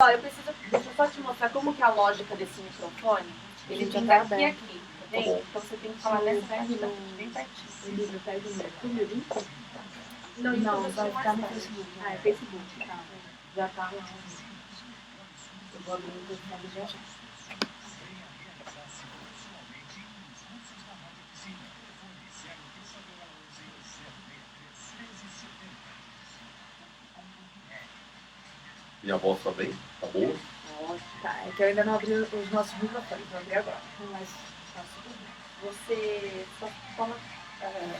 Ó, deixa eu só te mostrar como que é a lógica desse microfone. Ele tem daqui e aqui, tá vendo? Então você tem que falar nessa parte bem pertinho. O livro pede o YouTube link? Não, vai ficar no Facebook. Ah, é Facebook. Tá. Já tá lá. Eu vou abrir o telefone já já. Minha voz tá bem? Tá boa? Tá, é que eu ainda não abri os nossos microfones, vou abrir agora. Mas tá super bem. Você só toma...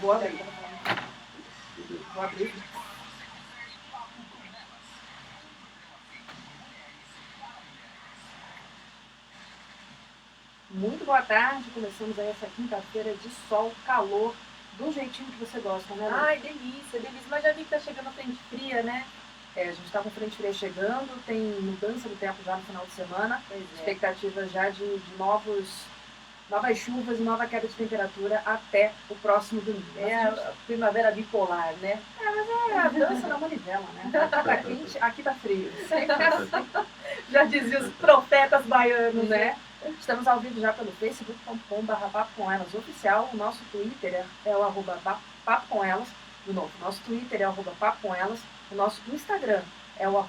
Vou abrir. Vou abrir. Muito boa tarde, começamos aí essa quinta-feira de sol, calor, do jeitinho que você gosta, né, Lu? Ai, delícia, delícia. Mas já vi que tá chegando a frente fria, né? A gente está com frente fria chegando, tem mudança do tempo já no final de semana, expectativa já de novas chuvas e nova queda de temperatura até o próximo domingo. É a primavera bipolar, né? Mas é a dança da manivela, né? Aqui tá quente, aqui tá frio. Já diziam os profetas baianos, né? Estamos ao vivo já pelo facebook.com/papocomelas oficial. O nosso Twitter é o @papocomelas. De novo, nosso Twitter é o @papocomelas. O nosso Instagram é o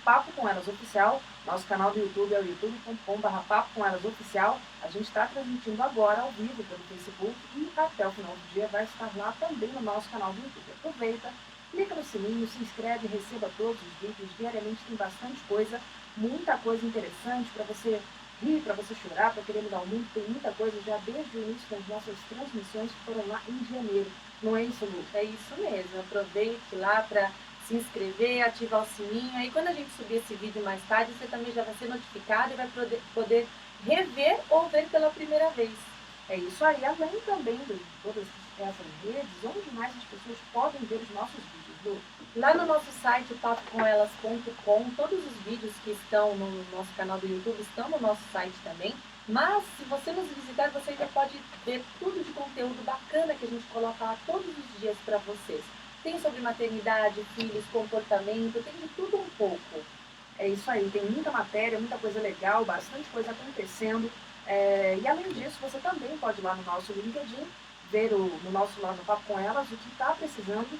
@papocomelas oficial. Nosso canal do YouTube é o youtube.com/papocomelas oficial. A gente está transmitindo agora ao vivo pelo Facebook e até o final do dia vai estar lá também no nosso canal do YouTube. Aproveita, clica no sininho, se inscreve e receba todos os vídeos. Diariamente tem bastante coisa, muita coisa interessante para você rir, para você chorar, para querer mudar o mundo. Tem muita coisa já desde o início das nossas transmissões que foram lá em janeiro. Não é isso, Lu? É isso mesmo. Aproveite lá para se inscrever, ativar o sininho. Aí quando a gente subir esse vídeo mais tarde, você também já vai ser notificado e vai poder rever ou ver pela primeira vez. É isso aí, além também de todas essas redes, onde mais as pessoas podem ver os nossos vídeos, Lu? Lá no nosso site, papocomelas.com, todos os vídeos que estão no nosso canal do YouTube estão no nosso site também. Mas, se você nos visitar, você ainda pode ver tudo de conteúdo bacana que a gente coloca lá todos os dias para vocês. Tem sobre maternidade, filhos, comportamento, tem de tudo um pouco. É isso aí, tem muita matéria, muita coisa legal, bastante coisa acontecendo. E além disso, você também pode ir lá no nosso LinkedIn, ver no nosso lá no Papo com Elas, o que está precisando,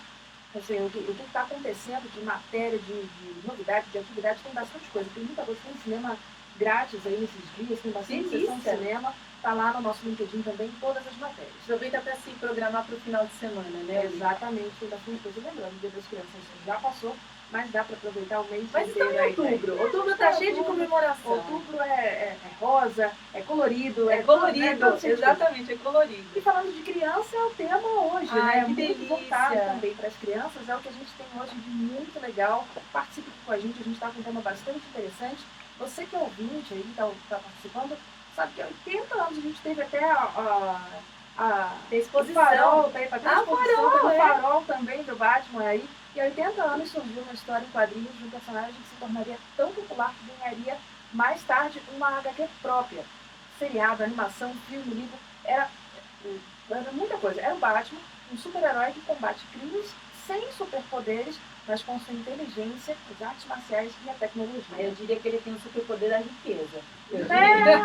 assim, o que está acontecendo de matéria, de novidade, de atividade, tem bastante coisa. Tem muita coisa, tem cinema grátis aí nesses dias, tem bastante sessão de cinema. Está lá no nosso LinkedIn também todas as matérias. Aproveita para se programar para o final de semana, né? Exatamente, tem bastante coisa. Lembrando, o Dia das Crianças já passou, mas dá para aproveitar o mês mas inteiro. Mas está em outubro. Outubro está cheio de comemoração. Outubro é rosa, é colorido. É colorido, exatamente, é colorido. E falando de criança, é o tema hoje, né? Que delícia. Muito voltado também para as crianças, é o que a gente tem hoje de muito legal. Participe com a gente está com um tema bastante interessante. Você que é ouvinte aí, está participando, sabe que há 80 anos a gente teve até a exposição. O Farol, tá aí para ter exposição, tem o Farol também do Batman aí. E há 80 anos surgiu uma história em quadrinhos de um personagem que se tornaria tão popular que ganharia mais tarde uma HQ própria. Seriado, animação, filme, livro, era muita coisa. Era o Batman, um super-herói que combate crimes sem superpoderes, mas com sua inteligência, as artes marciais e a tecnologia. Eu diria que ele tem um superpoder da riqueza. Né?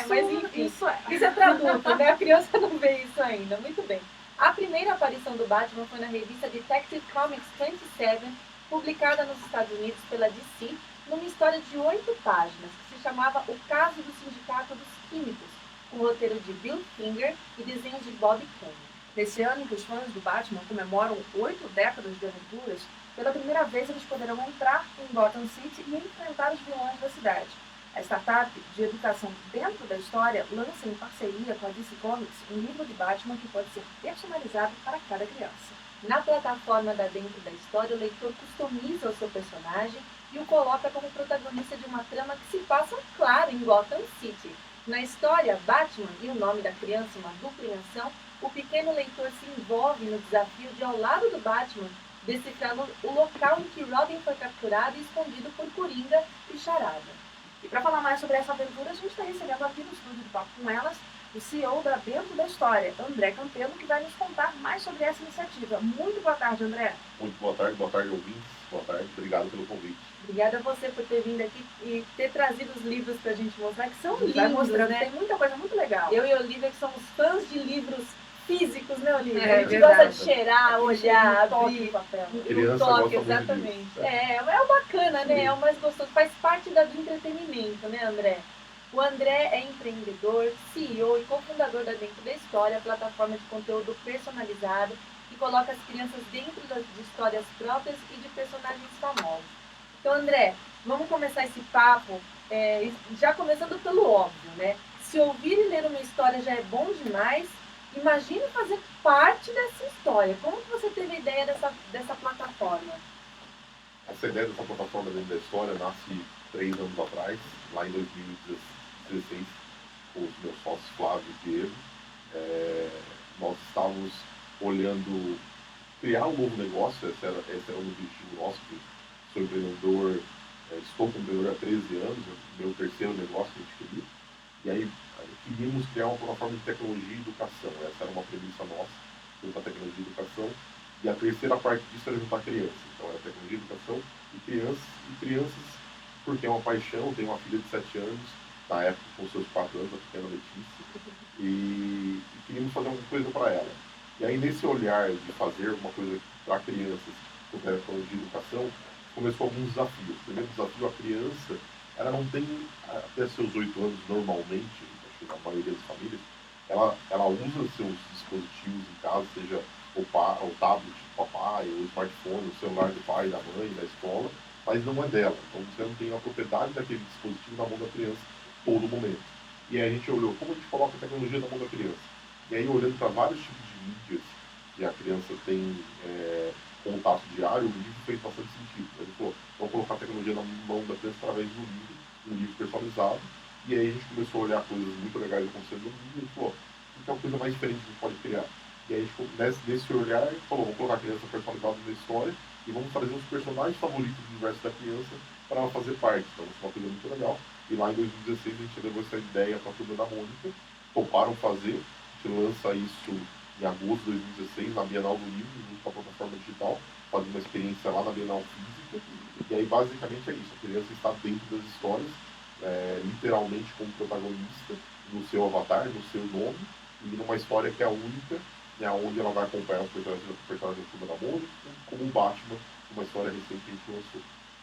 Mas enfim, isso é para adulto, né? A criança não vê isso ainda. Muito bem. A primeira aparição do Batman foi na revista Detective Comics 27, publicada nos Estados Unidos pela DC, numa história de 8 páginas, que se chamava O Caso do Sindicato dos Químicos, com roteiro de Bill Finger e desenhos de Bob Kane. Nesse ano em que os fãs do Batman comemoram 8 décadas de aventuras, pela primeira vez eles poderão entrar em Gotham City e enfrentar os vilões da cidade. A startup de educação dentro da história lança em parceria com a DC Comics um livro de Batman que pode ser personalizado para cada criança. Na plataforma da Dentro da História, o leitor customiza o seu personagem e o coloca como protagonista de uma trama que se passa, claro, em Gotham City. Na história, Batman e o nome da criança, uma dupla em ação, o pequeno leitor se envolve no desafio de, ao lado do Batman, decifrar o local em que Robin foi capturado e escondido por Coringa e Charada. E para falar mais sobre essa aventura, a gente está recebendo aqui no estúdio do Papo com Elas o CEO da Dentro da História, André Campelo, que vai nos contar mais sobre essa iniciativa. Muito boa tarde, André. Muito boa tarde ouvintes. Boa tarde, obrigado pelo convite. Obrigada a você por ter vindo aqui e ter trazido os livros pra gente mostrar, que são lindos, Vai mostrando, né? tem muita coisa muito legal. Eu e a Olivia que somos fãs de livros físicos, né, Olivia? É A gente verdade. gosta de cheirar, Aquele olhar, cheirinho, toque abrir. no papel. O toque, exatamente. É o bacana, né? É o mais gostoso. Faz parte do entretenimento, né, André? O André é empreendedor, CEO e cofundador da Dentro da História, plataforma de conteúdo personalizado que coloca as crianças dentro de histórias próprias e de personagens famosos. Então, André, vamos começar esse papo, já começando pelo óbvio, né? Se ouvir e ler uma história já é bom demais, imagine fazer parte dessa história. Como que você teve a ideia dessa plataforma? Essa ideia dessa plataforma Dentro da História nasce 3 anos atrás, lá em 2016, com os meus sócios Flávio e Diego. Nós estávamos olhando criar um novo negócio, esse era o objetivo nosso, que sou empreendedor, estou empreendedor há 13 anos, meu terceiro negócio que a gente queria. E aí queríamos criar uma plataforma de tecnologia e educação. Essa era uma premissa nossa, juntar tecnologia e educação. E a terceira parte disso era juntar crianças. Então era tecnologia, educação e crianças, porque é uma paixão. Tenho uma filha de 7 anos, na época com seus 4 anos, a pequena Letícia, e queríamos fazer uma coisa para ela. E aí nesse olhar de fazer uma coisa para crianças com tecnologia e educação, começou alguns desafios. O primeiro desafio, a criança, ela não tem, até seus 8 anos normalmente, acho que na maioria das famílias, ela usa seus dispositivos em casa, seja o tablet do papai, o smartphone, o celular do pai, da mãe, da escola, mas não é dela. Então você não tem a propriedade daquele dispositivo na mão da criança todo momento. E aí a gente olhou como a gente coloca a tecnologia na mão da criança. E aí olhando para vários tipos de mídias que a criança tem contato diário, o livro fez bastante sentido. A gente falou, vamos colocar a tecnologia na mão da criança através do livro, um livro personalizado. E aí a gente começou a olhar coisas muito legais acontecendo no livro e a gente falou, o que é uma coisa mais diferente que a gente pode criar? E aí, nesse olhar, a gente falou, vamos colocar a criança personalizada na história e vamos trazer os personagens favoritos do universo da criança para ela fazer parte. Então, isso é uma coisa muito legal. E lá em 2016 a gente levou essa ideia para a Turma da Mônica, toparam fazer, a gente lança isso em agosto de 2016, na Bienal do Livro, junto com a plataforma digital, fazendo uma experiência lá na Bienal Física. E aí, basicamente, é isso. A criança está dentro das histórias, literalmente como protagonista, no seu avatar, no seu nome, e numa história que é a única, onde ela vai acompanhar os personagens da Turma da Mônica, como o Batman, uma história recente que a gente lançou.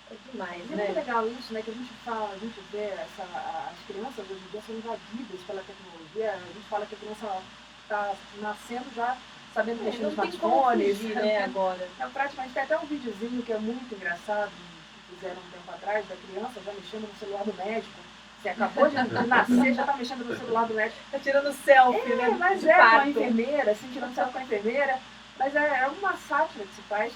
É demais, né? É muito legal isso, né? Que a gente vê as crianças hoje em dia são invadidas pela tecnologia. A gente fala que a criança está nascendo já sabendo mexer nos smartphones, né, agora. Praticamente tem até um videozinho que é muito engraçado, que fizeram um tempo atrás, da criança já mexendo no celular do médico. Você acabou de nascer, já está mexendo no celular do médico. Está tirando selfie, né? Mas com a enfermeira, assim, tirando selfie com a enfermeira. Mas é uma sátira que se faz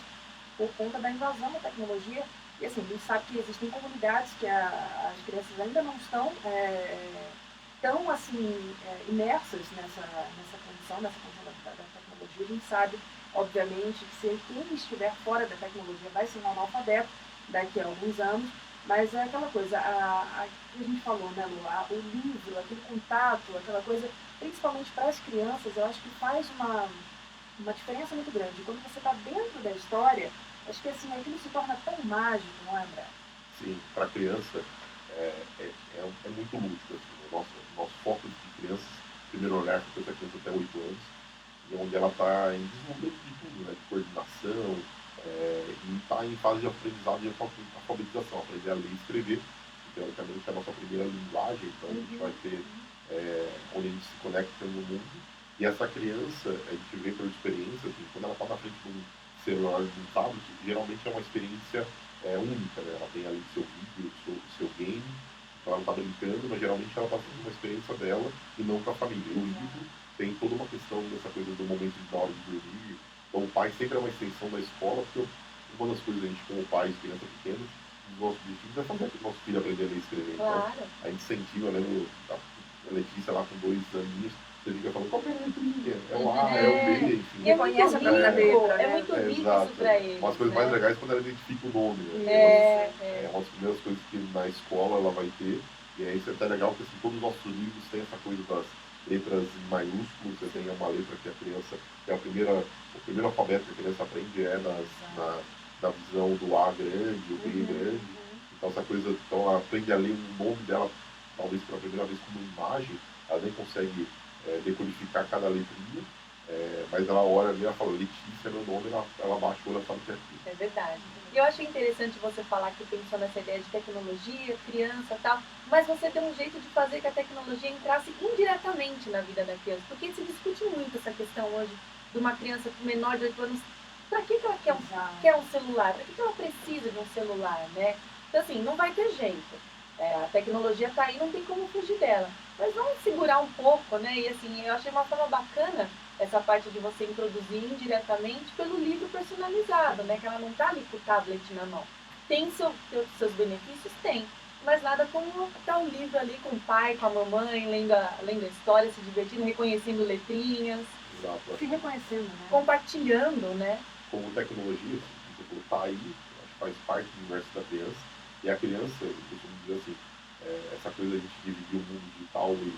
por conta da invasão da tecnologia. E assim, a gente sabe que existem comunidades que as crianças ainda não estão tão assim, imersas nessa condição da tecnologia. A gente sabe, obviamente, que se quem estiver fora da tecnologia vai ser um analfabeto daqui a alguns anos, mas é aquela coisa, que a gente falou, né, Lu? O livro, aquele contato, aquela coisa, principalmente para as crianças, eu acho que faz uma diferença muito grande. Quando você está dentro da história, acho que assim, aquilo se torna tão mágico, não é, André? Sim, para a criança é muito lúdico. Assim, o nosso foco de crianças, primeiro olhar foi para a criança até 8 anos, e onde ela está em desenvolvimento de tudo, né, de coordenação, e está em fase de aprendizado de alfabetização, aprender a ler e escrever, que teoricamente é a nossa primeira linguagem, então a gente vai ter onde a gente se conecta no mundo. E essa criança, a gente vê por experiência, assim, quando ela está na frente de um celular, de um tablet, geralmente é uma experiência única, né? Ela tem ali seu vídeo, seu game, então ela está brincando, mas geralmente ela está fazendo uma experiência dela e não com a família. O livro tem toda uma questão dessa coisa do momento da hora de dormir. Então o pai sempre é uma extensão da escola, porque uma das coisas a gente, como pais de crianças pequenas, os nossos objetivos é fazer o nosso filho aprender a ler e escrever. Claro. Então a gente incentiva, eu lembro a Letícia lá com 2 aninhos, você fica falando, qual que é a letrinha? É o A, é o B, enfim. E é muito rico, é muito rico isso para eles. Uma das coisas mais legais é quando ela identifica o nome, né? É uma das primeiras coisas que na escola ela vai ter, e aí isso é até legal, porque assim, todos os nossos livros têm essa coisa das letras em maiúsculos, você tem uma letra que a criança, que é o primeiro alfabeto que a criança aprende na visão do A grande, o B grande, Então essa coisa, então ela aprende a ler o nome dela, talvez pela primeira vez como imagem, ela nem consegue decodificar cada letrinha, mas ela olha ali, ela fala, Letícia é meu nome, ela baixa o olho e sabe que é aquilo. É verdade. E eu achei interessante você falar que pensou nessa ideia de tecnologia, criança e tal, mas você deu um jeito de fazer que a tecnologia entrasse indiretamente na vida da criança, porque se discute muito essa questão hoje de uma criança menor de 8 anos, para que ela quer um celular? Para que ela precisa de um celular, né? Então assim, não vai ter jeito. A tecnologia está aí, não tem como fugir dela. Mas vamos segurar um pouco, né? E assim, eu achei uma forma bacana essa parte de você introduzir indiretamente pelo livro personalizado, né? Que ela não está ali com o tablet na mão. Tem seus benefícios? Tem. Mas nada como estar o livro ali com o pai, com a mamãe, lendo a história, se divertindo, reconhecendo letrinhas. Exato. Se reconhecendo, né? Compartilhando, né? Como tecnologia, tipo, tá aí, acho que faz parte do universo da criança. E a criança, eu costumo dizer assim, essa coisa de a gente dividir o mundo digital e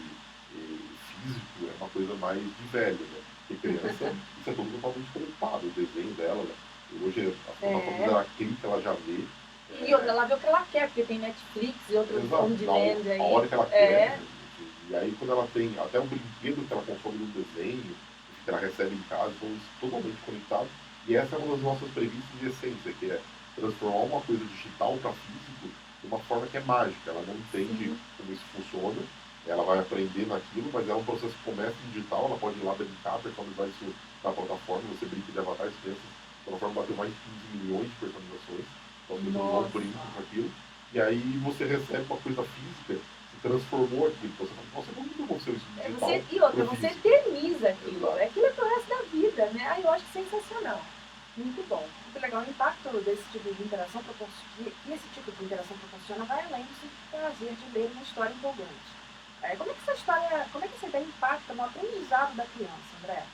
físico é uma coisa mais de velho, né? Porque criança, isso é tudo totalmente conectado, o desenho dela, né? E hoje a plataforma dela clica, ela já vê. E outra, ela vê o que ela quer, porque tem Netflix e outros on-demand aí. A hora que ela quer. E aí quando ela tem até um brinquedo que ela consome num desenho, que ela recebe em casa, são totalmente conectados. E essa é uma das nossas premissas de essência, que é transformar uma coisa digital para físico de uma forma que é mágica. Ela não entende como isso funciona, ela vai aprender naquilo, mas é um processo que começa em digital, ela pode ir lá brincar, personalizar isso na plataforma, você brinca de avatar, as crianças, a plataforma bateu mais de 15 milhões de personalizações, então as pessoas vão brincam com aquilo, e aí você recebe uma coisa física, se transformou aquilo, você fala, nossa, como que aconteceu isso no digital? E outra, você eterniza aquilo, aquilo é pro resto da vida, né? Aí eu acho sensacional. Muito bom. Muito legal. O impacto desse tipo de interação que esse tipo de interação proporciona vai além do simples prazer de ler uma história empolgante. Como é que essa ideia impacta no aprendizado da criança, André?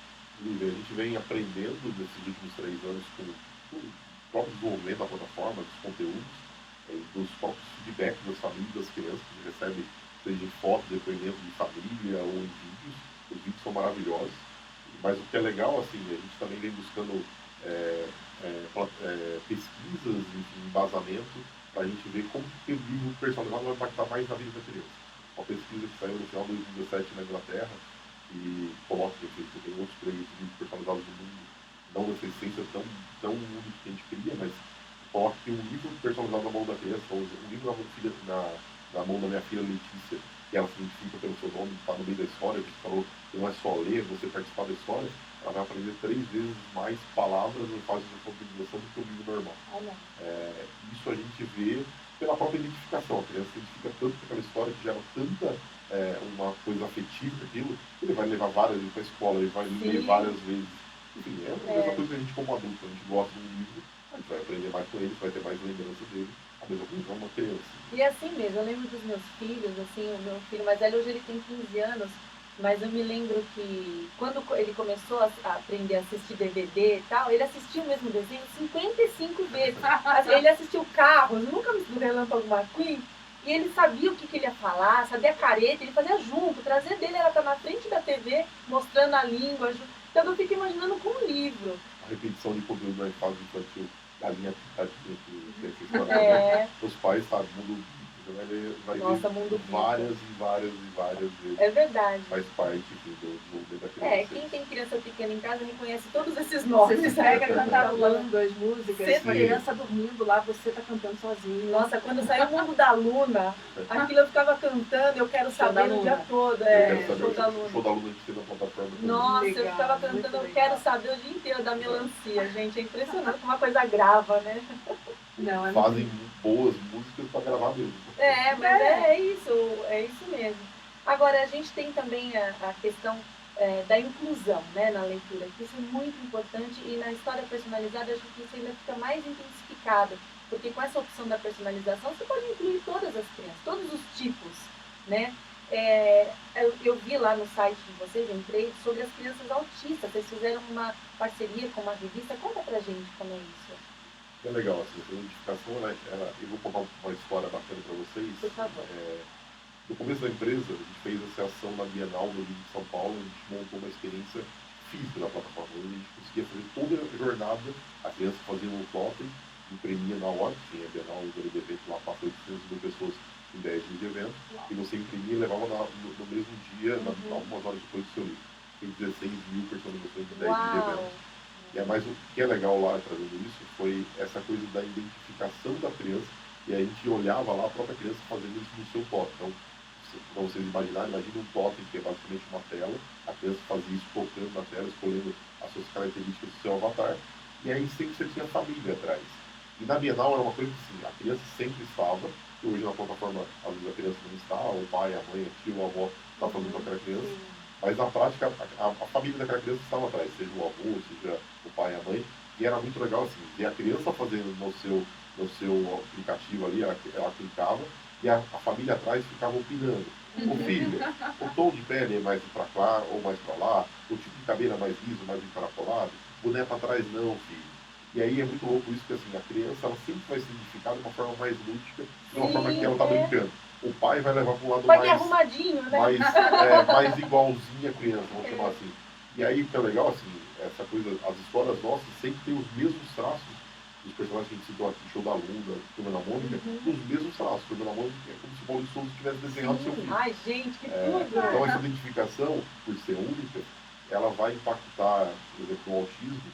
A gente vem aprendendo nesses últimos 3 anos com o próprio desenvolvimento da plataforma, dos conteúdos, dos próprios feedbacks das famílias, das crianças, que a gente recebe, seja em foto, depoimento de família ou em vídeos. Os vídeos são maravilhosos. Mas o que é legal, assim, a gente também vem buscando pesquisas, enfim, embasamento, para a gente ver como que o livro personalizado vai impactar mais na vida da criança. Uma pesquisa que saiu no final de 2017 na Inglaterra, e coloca que você tem outros livros personalizados do mundo, não nessa essência tão única que a gente queria, mas coloca que um livro personalizado na mão da criança, ou um livro na mão da minha filha Letícia, que ela se identifica pelo seu nome, está no meio da história, você falou que não é só ler, você participar da história, ela vai aprender 3 vezes mais palavras em fase de alfabetização do que o livro normal. Isso a gente vê pela própria identificação. A criança se identifica tanto com aquela história que gera tanta uma coisa afetiva daquilo, que ele vai levar várias vezes para a escola, ele vai ler várias vezes. Enfim, é a mesma coisa que a gente como adulto, a gente gosta de um livro, a gente vai aprender mais com ele, vai ter mais lembrança dele. A mesma coisa é uma criança. E assim mesmo, eu lembro dos meus filhos, assim, o meu filho mais velho hoje ele tem 15 anos, mas eu me lembro que quando ele começou a aprender a assistir DVD e tal, ele assistiu o mesmo desenho 55 vezes. Ele assistiu Carros, nunca me do Relâmpago McQueen, e ele sabia o que ele ia falar, sabia a careta, ele fazia junto, o prazer dele era estar na frente da TV, mostrando a língua. Então eu fico imaginando com um livro. A repetição de conteúdo na fase infantil, galinha pintadinha, que os pais, sabe, você vai Nossa, ver várias vezes. É verdade. Faz parte do desenvolvimento da criança. Quem tem criança pequena em casa reconhece todos esses nomes. Você pega cantarolando as músicas, Sim. a criança dormindo lá, você tá cantando sozinho. Nossa, quando saiu o Mundo da Luna, aquilo eu ficava cantando, eu quero saber o dia todo. Show da Luna. Show da Luna de ser na plataforma. Nossa, legal, eu ficava cantando, eu quero saber o dia inteiro da melancia, gente. É impressionante como uma coisa grava, né? Não, fazem boas músicas para gravar mesmo. Mas é isso mesmo. Agora, a gente tem também a questão da inclusão, né, na leitura, que isso é muito importante, e na história personalizada acho que isso ainda fica mais intensificado, porque com essa opção da personalização você pode incluir todas as crianças, todos os tipos, né? Eu vi lá no site de vocês, entrei, sobre as crianças autistas, vocês fizeram uma parceria com uma revista, conta pra gente como é isso. É legal, assim, essa identificação, eu vou contar uma história bacana para vocês. Por favor. No começo da empresa, a gente fez essa ação na Bienal no Rio de São Paulo, a gente montou uma experiência física da plataforma, onde a gente conseguia fazer toda a jornada, a criança fazia um totem, imprimia na hora, tinha a Bienal do evento lá, passa 800 mil pessoas em 10 dias de evento, e você imprimia e levava no mesmo dia, algumas horas depois do seu livro. Tem 16 mil personalizações em 10 dias de evento. E mais o que é legal lá trazendo isso foi essa coisa da identificação da criança, e a gente olhava lá a própria criança fazendo isso no seu totem. Então, para vocês imaginarem, imagina um totem que é basicamente uma tela, a criança fazia isso tocando na tela, escolhendo as suas características do seu avatar, e aí sempre você tinha família atrás. E na Bienal era uma coisa que assim, a criança sempre estava, e hoje na plataforma às vezes a criança não está, o pai, a mãe, a tia, a avó está fazendo com aquela criança, mas na prática a família daquela criança estava atrás, seja o avô, seja o pai e a mãe, e era muito legal assim, ver a criança fazendo no seu aplicativo ali, ela clicava, e a família atrás ficava opinando. Ô filha, o tom de pele é mais para cá ou mais para lá, o tipo de cabelo é mais liso, mais encaracolado, boneco atrás não, filho. E aí é muito louco isso, que assim, a criança ela sempre vai se identificar de uma forma mais lúdica, de uma forma que ela está brincando. O pai vai levar para um lado mais arrumadinho, né? mais igualzinho a criança, vamos chamar assim. E aí fica legal, assim, essa coisa, as histórias nossas sempre têm os mesmos traços dos personagens que a gente citou aqui, Show da Luna, Turma da Mônica, os mesmos traços. Turma da Mônica é como se o Maurício Souza tivesse desenhado seu filho. Ai, gente, que tudo! Então essa identificação, por ser única, ela vai impactar, por exemplo, o autismo,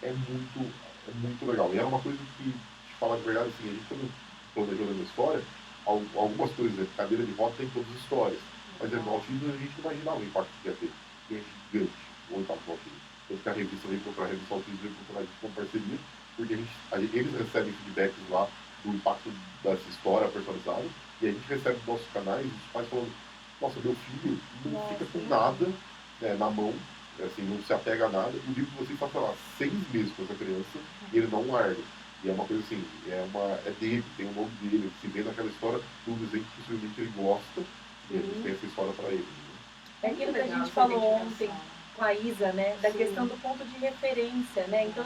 é muito legal. E é uma coisa que, te falar de verdade, assim, a gente quando planejou a história, algumas coisas, cadeira de roda tem todas as histórias. Mas no autismo a gente não imaginava o impacto que ia ter. E é gigante o impacto do autismo. Tanto que a revista veio procurar, a revista Autismo veio procurar a gente como parceria, porque eles recebem feedbacks lá do impacto dessa história personalizada, e a gente recebe dos nossos canais, os pais falando, nossa, meu filho não fica com nada na mão, assim, não se apega a nada, e o livro que você está, sei lá, 6 meses com essa criança, e ele não larga. E é uma coisa assim, é dele, tem o nome dele, se vê naquela história do desenho que possivelmente ele gosta, e a gente tem essa história para ele. Né? É aquilo que a gente falou ontem com a Isa, né? Da questão do ponto de referência, né? Então,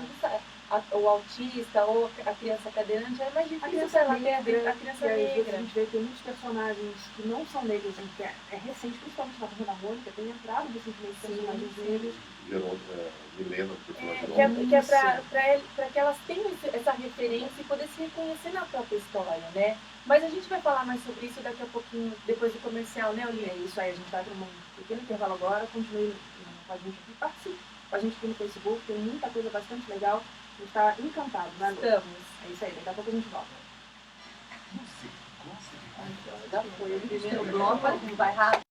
o autista ou a criança cadeirante é mais difícil para ela ter a criança negra. A gente vê que tem muitos personagens que não são negros, que é recente, principalmente na Turma da Mônica, tem entrado recentemente personagens negros. Milena, que é para que elas tenham essa referência e poder se reconhecer na própria história, né? Mas a gente vai falar mais sobre isso daqui a pouquinho, depois do comercial, né, Olivia? É isso aí, a gente vai para um pequeno intervalo agora, continue com a gente aqui, participe com a gente aqui no Facebook, tem muita coisa bastante legal, a gente está encantado, né, Lu? Estamos. É isso aí, daqui a pouco a gente volta. Já foi o primeiro bloco, vai rápido.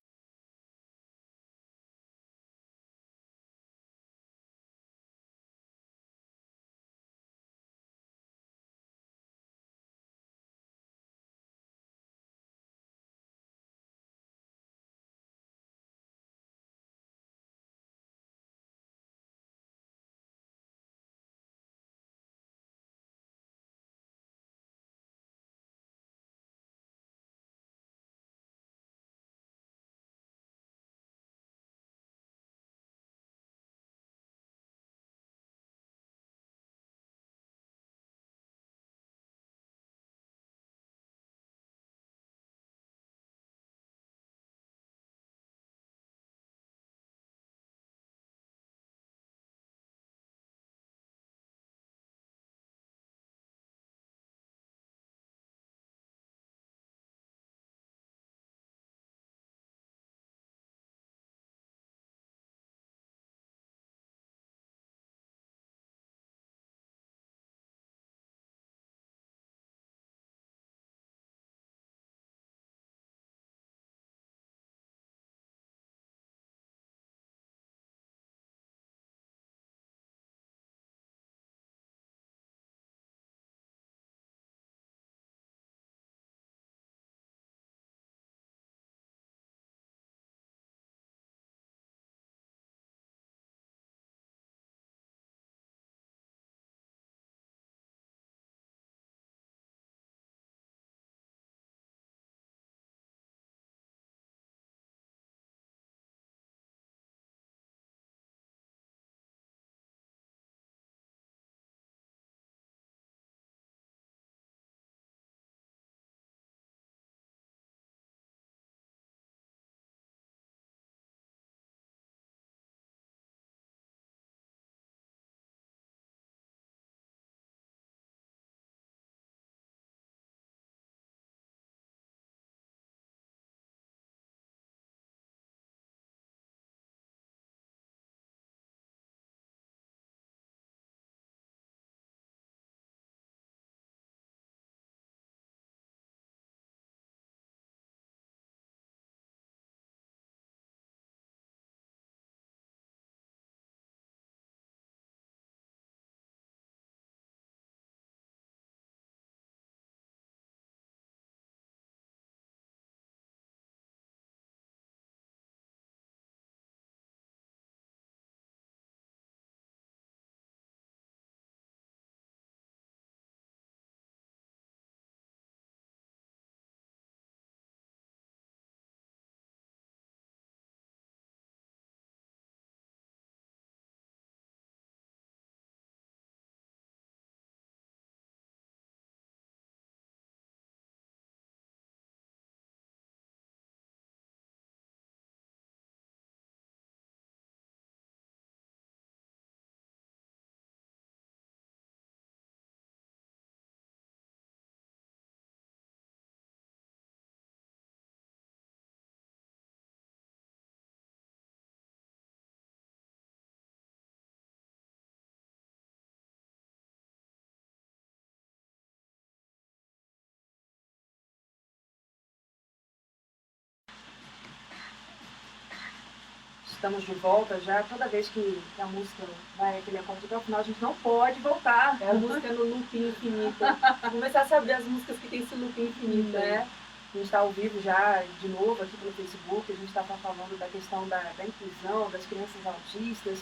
estamos de volta já. Toda vez que a música vai aquele acorde até o final, a gente não pode voltar. É a música no looping infinito. Vou começar a saber as músicas que tem esse looping infinito, né? A gente está ao vivo já, de novo, aqui pelo Facebook. A gente estava falando da questão da inclusão, das crianças autistas,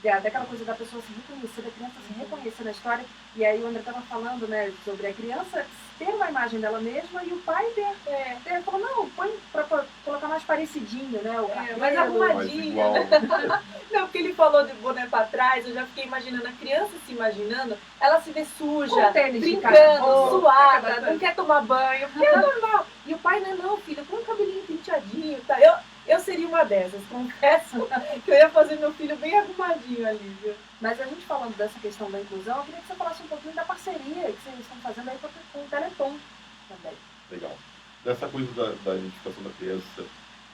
daquela coisa da pessoa se reconhecer, da criança se reconhecer na história. E aí o André estava falando, né, sobre a criança ter uma imagem dela mesma e o pai ter. Ele falou, não, põe para colocar mais parecidinho, né? Mais arrumadinho. Não, porque ele falou de boné para trás, eu já fiquei imaginando a criança se imaginando, ela se vê suja, brincando, suada, não quer tomar banho, porque é normal. E o pai, não, filho, põe um cabelinho penteadinho, tá? Eu seria uma dessas, confesso que eu ia fazer meu filho bem arrumadinho ali, viu? Mas a gente falando dessa questão da inclusão, eu queria que você falasse um pouquinho da parceria que vocês estão fazendo aí com o Teleton também. Legal. Nessa coisa da identificação da criança,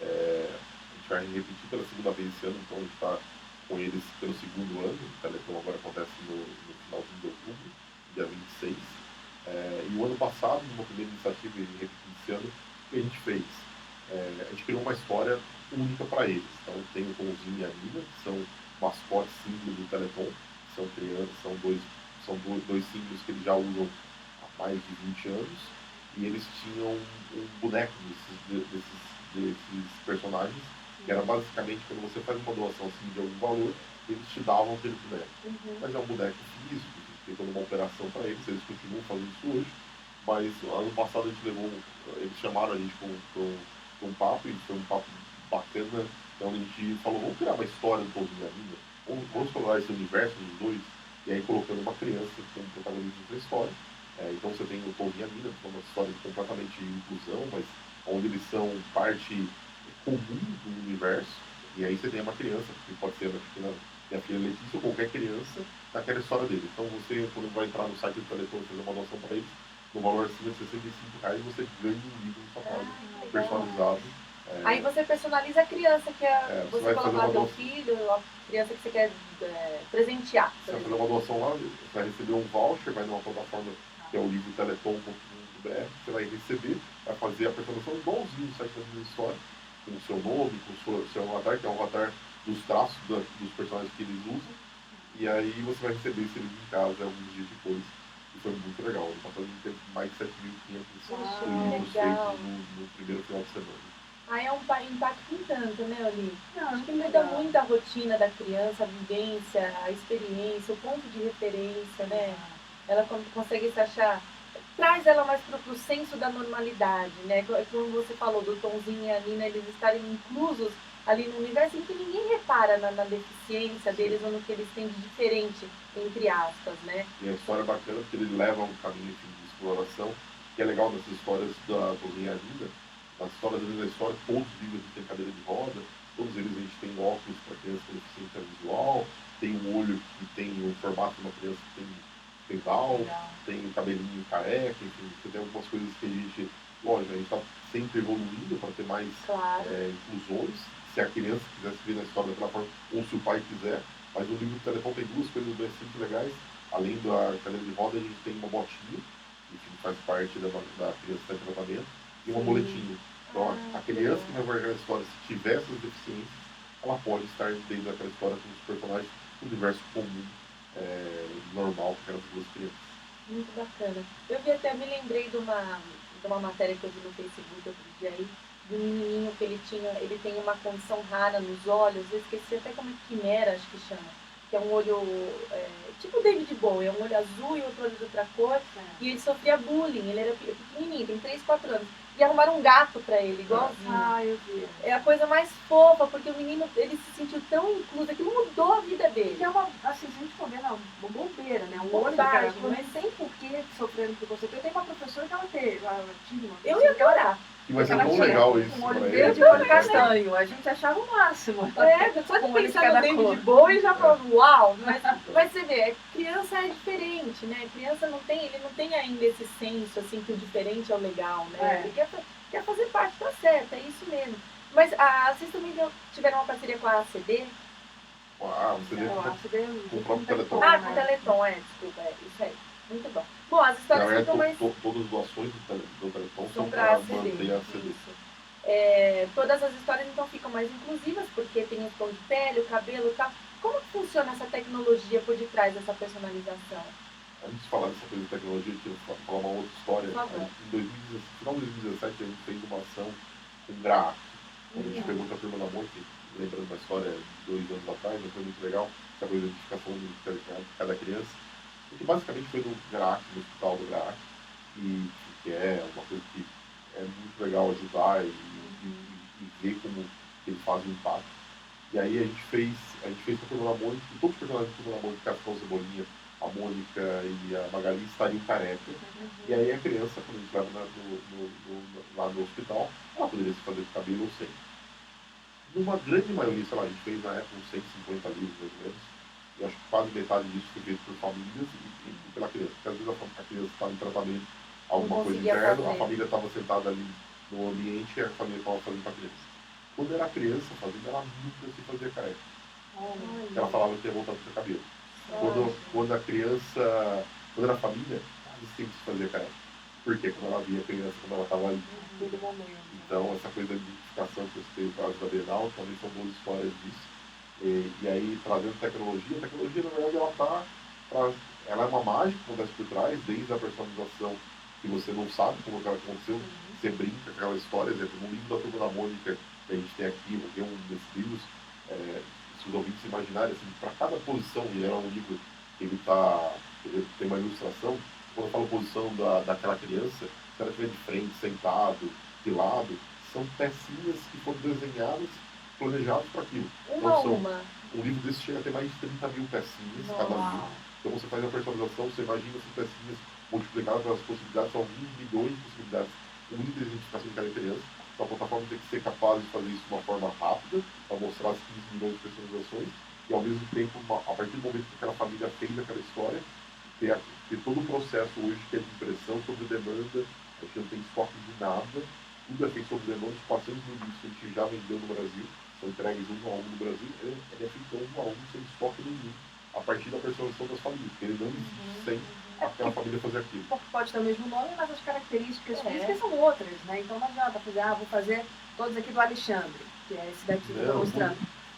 a gente vai repetir pela segunda vez esse ano, então a gente está com eles pelo segundo ano. O Teleton agora acontece no finalzinho de outubro, dia 26. E o ano passado, numa primeira iniciativa, e repetir esse ano, o que a gente fez? A gente criou uma história única para eles. Então tem o Tomzinho e a Nina, que são mascotes símbolos do Teleton, são crianças, são dois símbolos que eles já usam há mais de 20 anos, e eles tinham um boneco desses personagens, que era basicamente quando você faz uma doação assim, de algum valor, eles te davam aquele boneco. Mas é um boneco físico, tem toda uma operação para eles continuam fazendo isso hoje, mas ano passado a gente eles chamaram a gente para um papo, e foi um papo bacana, então a gente falou, vamos criar uma história do Tomzinho e a Nina, vamos explorar esse universo dos dois, e aí colocando uma criança como protagonista da história. Então você tem o Tomzinho e a Nina, que é uma história completamente de inclusão, mas onde eles são parte comum do universo, e aí você tem uma criança, que pode ser minha filha Letícia ou qualquer criança, naquela história dele. Então você, quando vai entrar no site do Teleton e fazer uma doação para eles, no valor acima de R$65, você ganha um livro na sua casa, personalizado. Aí você personaliza a criança, que você coloca lá teu filho, a criança que você quer presentear. Você vai fazer uma doação lá, você vai receber um voucher, vai numa plataforma que é o livro teleton.com.br, você vai receber, vai fazer a personalização igualzinho no site da minha história, com o seu nome, com o seu avatar, que é um avatar dos traços dos personagens que eles usam, e aí você vai receber esse livro em casa alguns dias depois. E foi muito legal. Ele passou teve mais de 7.500 livros feitos no primeiro final de semana. É um impacto em tanto, né, Oli? Acho que muda muito a rotina da criança, a vivência, a experiência, o ponto de referência, né? Ela consegue se achar, traz ela mais para o senso da normalidade, né? Como você falou, do Tomzinho e a Nina, eles estarem inclusos ali no universo em que ninguém repara na deficiência deles ou no que eles têm de diferente, entre aspas, né? E a história é bacana porque ele leva um caminho de exploração, que é legal nessas histórias da Tomzinho e a Nina. Nas histórias da história, todos os livros têm cadeira de roda, todos eles a gente tem óculos para criança com deficiência visual, tem um olho que tem o formato de uma criança que tem Down, tem o cabelinho careca, enfim, você tem algumas coisas que a gente, lógico, a gente está sempre evoluindo para ter mais inclusões, se a criança quiser se ver na história daquela forma, ou se o pai quiser, mas o livro do Teleton tem duas coisas bastante legais, além da cadeira de roda, a gente tem uma botinha, que faz parte da criança que está em tratamento, e uma boletinha. Então, a criança que vai ver aquela história, se tiver essas deficiências, ela pode estar dentro daquela história com os personagens do universo comum, normal, com aquelas duas crianças. Muito bacana. Eu me lembrei de uma matéria que eu vi no Facebook outro dia aí, de um menininho que ele tem uma condição rara nos olhos, eu esqueci até como é quimera, acho que chama, que é um olho, tipo o David Bowie, é um olho azul e outro olho de outra cor, e ele sofria bullying, ele era pequenininho, tem 3, 4 anos. E arrumaram um gato pra ele, igualzinho. Eu vi. É a coisa mais fofa, porque o menino, ele se sentiu tão incluso, aquilo mudou a vida dele. Que é uma, assim, se a gente for ver, uma bobeira, né? Um olho cara, mas sem porquê sofrendo preconceito. Eu tenho uma professora que ela tinha uma. Eu ia adorar. Mas é tão legal isso. Um olho verde e um olho castanho. A gente achava o máximo. Só de pensar no David Bowie já falou, uau! Mas você vê, criança é diferente, né? Criança ele não tem ainda esse senso, assim, que o diferente é o legal, né? Ele quer fazer parte, tá certo, é isso mesmo. Mas vocês também tiveram uma parceria com a ACD? A ACD com o próprio Teleton. Com o Teleton, desculpa, isso aí. Muito bom. Bom, as histórias ficam mais... Todas as doações do Teleton são para manter a ACD. Todas as histórias então ficam mais inclusivas, porque tem o tom de pele, o cabelo e tal. Como que funciona essa tecnologia por detrás dessa personalização? Antes de falar dessa coisa de tecnologia, eu queria falar uma outra história. Por favor. Em 2017, final de 2017, a gente fez uma ação com Graak. A gente pegou com a turma da Monte, lembrando uma história de 2 anos atrás, mas foi muito legal, essa coisa de identificação de cada criança. E que basicamente foi no Graak, no hospital do Graak, que é uma coisa que é muito legal ajudar e ver como eles fazem um impacto. E aí a gente fez com a turma da Mônica, e todos os personagens da turma da Mônica, Capitão Cebolinha, a Mônica e a Magali estariam careca. E aí a criança, quando a gente leva lá no hospital, ela poderia se fazer de cabelo ou sem. Numa grande maioria, sei lá, a gente fez na época uns 150 livros, mais ou menos, e acho que quase metade disso foi feito por famílias e pela criança. Porque às vezes a criança estava em tratamento, alguma coisa interna, a família estava sentada ali no ambiente e a família estava fazendo para a criança. Quando era criança, fazendo, ela nunca se fazia careca. Ela falava que ia voltar para o seu cabelo. Quando a criança, quando era família, ela sempre se fazia careca. Por quê? Quando ela via a criança, quando ela estava ali. Então, essa coisa de identificação que você teve por causa da Bienal, também são boas histórias disso. E aí, trazendo tecnologia, a tecnologia, na verdade, ela é uma mágica que acontece por trás, desde a personalização que você não sabe como ela aconteceu, você brinca com aquelas histórias, no livro da Turma da Mônica, que a gente tem aqui, tem um desses livros, se os ouvintes imaginarem, assim, para cada posição, e era um livro que ele tem uma ilustração, quando eu falo posição daquela criança, se ela estiver de frente, sentado, de lado, são pecinhas que foram desenhadas, planejadas para aquilo. Um livro desse chega a ter mais de 30 mil pecinhas cada livro. Então você faz a personalização, você imagina essas pecinhas multiplicadas pelas possibilidades, são alguns milhões de possibilidades, única identificação de cada criança. Então a plataforma tem que ser capaz de fazer isso de uma forma rápida, para mostrar as 15 milhões de personalizações, e ao mesmo tempo, a partir do momento que aquela família fez aquela história, ter todo o processo hoje que é de impressão sobre demanda, a gente não tem estoque de nada, tudo é feito sob demanda, os 400 mil livros que a gente já vendeu no Brasil, são entregues um a um no Brasil, ele é feito um a um, sem estoque nenhum, a partir da personalização das famílias, porque ele não existe sem aquela família fazer aquilo. Porque pode ter o mesmo nome, mas as características físicas são outras, né? Então não adianta fazer, vou fazer todos aqui do Alexandre, que é esse daqui que eu estou mostrando.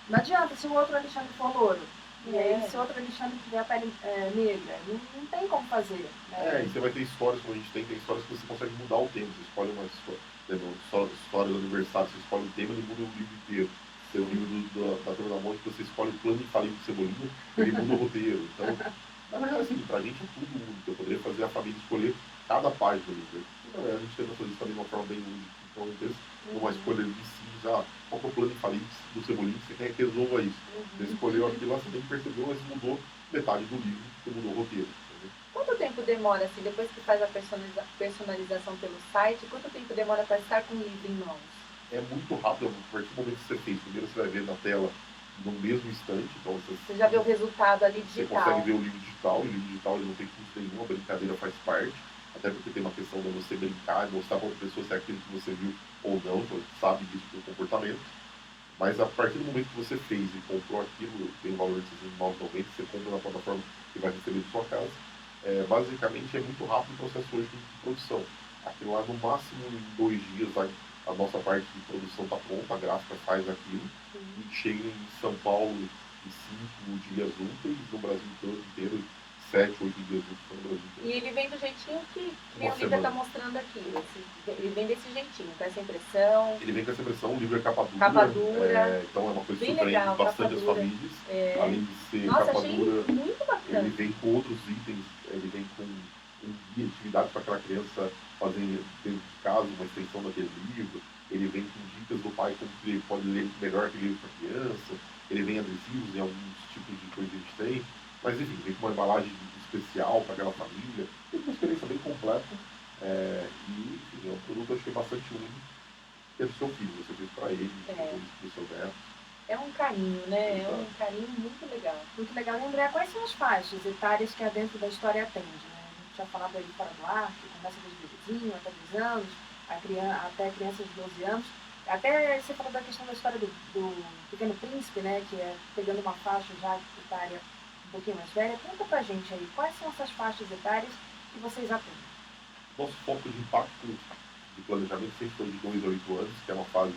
Não adianta se o outro Alexandre for louro. E aí, se outro Alexandre tiver a pele negra, não tem como fazer. Né? E você vai ter histórias, como a gente tem histórias que você consegue mudar o tema. Você escolhe uma história do aniversário, você escolhe o tema, ele muda o livro inteiro. Tem o livro da Turma da Mônica, você escolhe o plano infalível de Cebolinha, ele muda o roteiro. Então, na verdade, assim, pra gente é tudo único. Eu poderia fazer a família escolher cada página do livro. Na verdade, a gente tenta fazer isso também de uma forma bem única. Então, às vezes, uma escolha de si, qual é o plano infalível do Cebolinha que você quer que resolva isso. Você escolheu aquilo lá, você nem percebeu, mas mudou metade do livro, você mudou o roteiro. Quanto tempo demora, assim, depois que faz a personalização pelo site, quanto tempo demora para estar com o livro em mãos? É muito rápido, a partir do momento que você fez. Primeiro você vai ver na tela no mesmo instante. Então você já vê o resultado ali digital. Você consegue ver o livro digital, e o livro digital ele não tem custo nenhum, a brincadeira faz parte. Até porque tem uma questão de você brincar e mostrar para outra pessoa se é aquilo que você viu ou não, então você sabe disso pelo comportamento. Mas a partir do momento que você fez e comprou aquilo, tem um valor de R$69,90, você compra na plataforma que vai receber de sua casa. Basicamente é muito rápido o processo hoje de produção. Aquilo lá no máximo em 2 dias a nossa parte de produção está pronta, a gráfica faz aquilo e chega em São Paulo em 5 dias úteis, no Brasil inteiro 7, 8 dias úteis no Brasil inteiro. E ele vem do jeitinho que o livro está mostrando aqui. Ele vem desse jeitinho, com essa impressão. Ele vem com essa impressão, o livro é capa dura. Capa dura. Então é uma coisa que bem surpreende legal, bastante as famílias. Além de ser nossa, capa achei dura, muito bacana. Ele vem com outros itens, ele vem com um guia de atividades para aquela criança fazer dentro de casa, uma extensão daquele livro. Ele vem com dicas do pai como que ele pode ler melhor aquele livro para a criança. Ele vem adesivos em alguns tipos de coisa que a gente tem. Mas enfim, vem com uma embalagem especial para aquela família. Tem uma experiência bem completa. E enfim, é um produto eu achei bastante único. É do seu filho, você fez para ele, do seu neto. É um carinho, né? É um carinho muito legal. Muito legal. E André, quais são as faixas etárias que a Dentro da História atende? Né? A gente já falava aí fora do ar, que começa desde bebezinho, até 10 anos, até crianças de 12 anos. Até você falou da questão da história do Pequeno Príncipe, né? Que é pegando uma faixa já etária um pouquinho mais velha. Conta pra gente aí, quais são essas faixas etárias que vocês atendem? Nosso foco de impacto de planejamento sempre foi de 2 a 8 anos, que é uma fase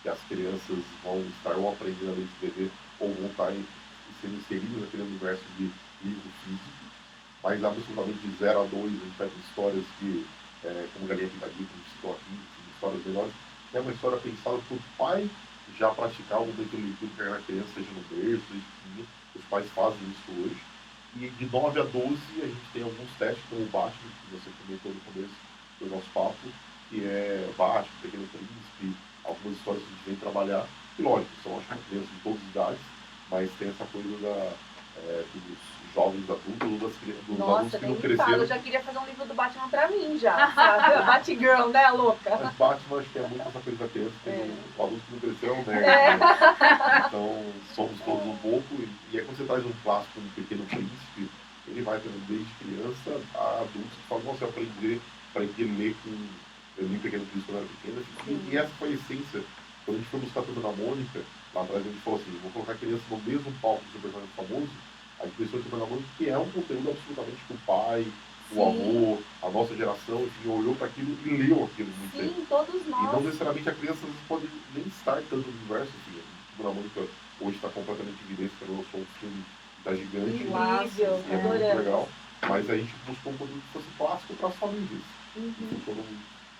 que as crianças vão estar ou aprendendo a ler e escrever, ou vão estar sendo inseridas naquele universo de livro físico. Mas absolutamente de 0 a 2 a gente vai ter histórias que, como Galinha Pintadinha, que a gente citou aqui, histórias melhores, é uma história pensada para o pai já praticar o momento de leitura que a criança seja no berço, enfim, os pais fazem isso hoje. E de 9 a 12 a gente tem alguns testes, como o Batman, que você comentou no começo do nosso papo, que é Batman, Pequeno Príncipe, algumas histórias que a gente vem trabalhar. E lógico, são acho que crianças de todas as idades, mas tem essa coisa dos jovens adultos, ou dos adultos que não nem me cresceram. fala, eu já queria fazer um livro do Batman pra mim já, sabe? A Batgirl, né, louca? Mas Batman acho que é muito essa coisa da criança, que o adulto que não cresceu é um nerd. Né? Então somos todos um pouco, e aí quando você traz um clássico, um Pequeno Príncipe, ele vai tendo desde criança a adultos que falam, nossa, eu aprendi a ler com. Eu li Pequeno Príncipe quando era pequena, e essa foi a essência. Quando a gente foi buscar tudo na Mônica, lá atrás a gente falou assim, vou colocar a criança no mesmo palco do seu personagem famoso, a gente pensou em Turma da Mônica, que é um conteúdo absolutamente que o pai, o avô, a nossa geração, enfim, olhou para aquilo e leu aquilo muito tempo. Sim, todos nós. E não necessariamente a criança às vezes, pode nem estar tanto no universo, assim, Turma da Mônica hoje está completamente evidente, que lançou um filme da Gigante, incrível, e é muito legal, mas a gente buscou um produto que fosse clássico para as famílias.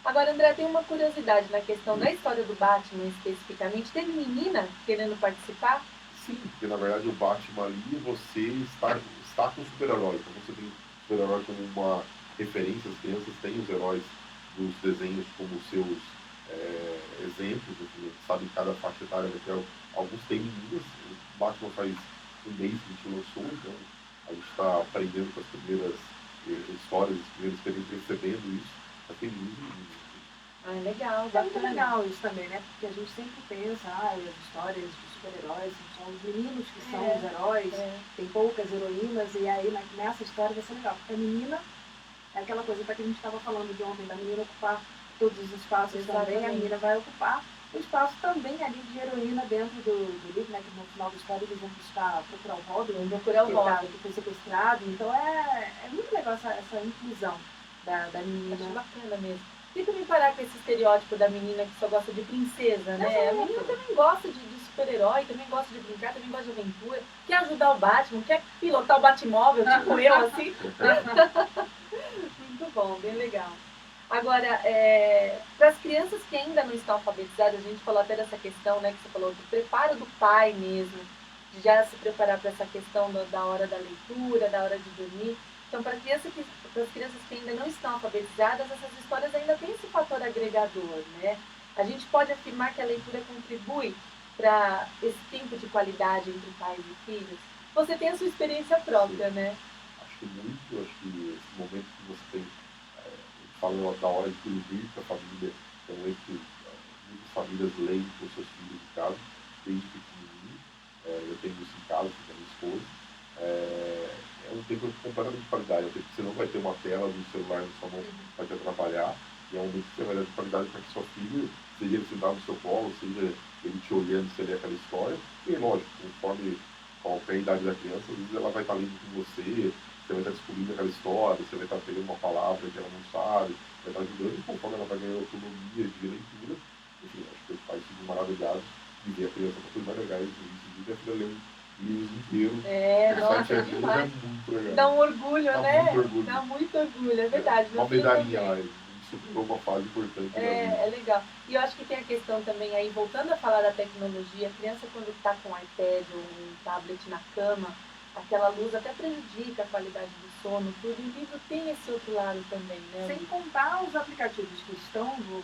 Agora, André, tem uma curiosidade na questão da história do Batman especificamente. Teve menina querendo participar? Sim, porque na verdade o Batman ali, você está com o super-herói. Então você tem o super-herói como uma referência, as crianças têm os heróis dos desenhos como seus exemplos, assim, sabe, cada faixa etária vai ter, alguns têm meninas, o Batman faz um mês que a gente lançou, então a gente está aprendendo com as primeiras histórias, as primeiras experiências, recebendo isso, mas tem meninos. Legal, é muito legal isso também, né? Porque a gente sempre pensa, as histórias de super-heróis são os meninos que são os heróis, tem poucas heroínas, e aí nessa história vai ser legal, porque a menina é aquela coisa que a gente estava falando de ontem, da menina ocupar todos os espaços também, a menina vai ocupar o espaço também ali de heroína dentro do livro, né? Que no final da história eles vão procurar o Robin, que foi sequestrado, então é muito legal essa inclusão da menina. Acho bacana mesmo. E também parar com esse estereótipo da menina que só gosta de princesa, né? A menina também gosta de super-herói, também gosta de brincar, também gosta de aventura, quer ajudar o Batman, quer pilotar o Batmóvel, tipo eu, assim. Muito bom, bem legal. Agora, para as crianças que ainda não estão alfabetizadas, a gente falou até dessa questão, né, que você falou, do preparo do pai mesmo, de já se preparar para essa questão da hora da leitura, da hora de dormir. Então, para as crianças que ainda não estão alfabetizadas, essas histórias ainda têm esse fator agregador, né? A gente pode afirmar que a leitura contribui para esse tempo de qualidade entre pais e filhos. Você tem a sua experiência própria, né? Acho que muito, acho que esse momento que você tem, falando da hora de dormir para a família, é um momento que muitas famílias leem com seus filhos em casa, desde pequenininho. Eu tenho isso em casa com a minha esposa. É um tempo completamente de qualidade, é um tempo que você não vai ter uma tela do celular na sua mão que vai te atrapalhar, e é um momento que você vai dar de qualidade para que seu filho, seja ele sentado no seu colo, seja ele te olhando, se ele é aquela história, e lógico, conforme qualquer a idade da criança, às vezes ela vai estar lendo com você vai estar descobrindo aquela história, você vai estar pegando uma palavra que ela não sabe, vai estar ajudando, e conforme ela vai ganhando autonomia de leitura, enfim, acho que os pais ficam maravilhados de ver a criança com coisas mais legais, e ver a filha lendo livros inteiros, nossa, é demais. muito legal. Dá um orgulho, né? Muito orgulho. Dá muito orgulho, é verdade. Uma medalhinha lá, superou uma fase importante da vida. É legal. E eu acho que tem a questão também aí, voltando a falar da tecnologia, a criança quando está com um iPad ou um tablet na cama, aquela luz até prejudica a qualidade do sono, tudo. E o livro tem esse outro lado também, né? Sem contar os aplicativos que estão no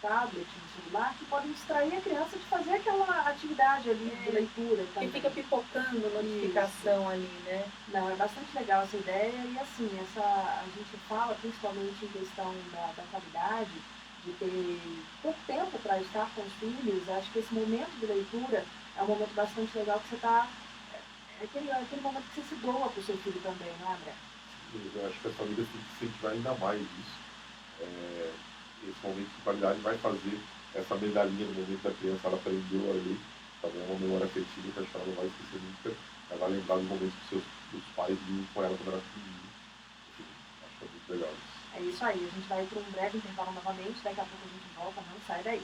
tablet, no celular, que podem distrair a criança de fazer aquela atividade ali de leitura também. Que fica pipocando notificação ali, né? Não, é bastante legal essa ideia e assim, a gente fala principalmente em questão da qualidade, de ter pouco tempo para estar com os filhos. Acho que esse momento de leitura é um momento bastante legal que você está... É aquele momento que você se doa para o seu filho também, não é, André? Eu acho que as famílias têm que incentivar ainda mais isso. Esse momento de qualidade vai fazer essa medalhinha no momento da criança, ela aprendeu a ler, talvez é uma memória afetiva que acho que ela não vai esquecer nunca, ela vai lembrar dos momentos que os pais viram com ela quando era pequenininha. Acho que é muito legal isso. É isso aí, a gente vai para um breve intervalo novamente, daqui a pouco a gente volta, não sai daí.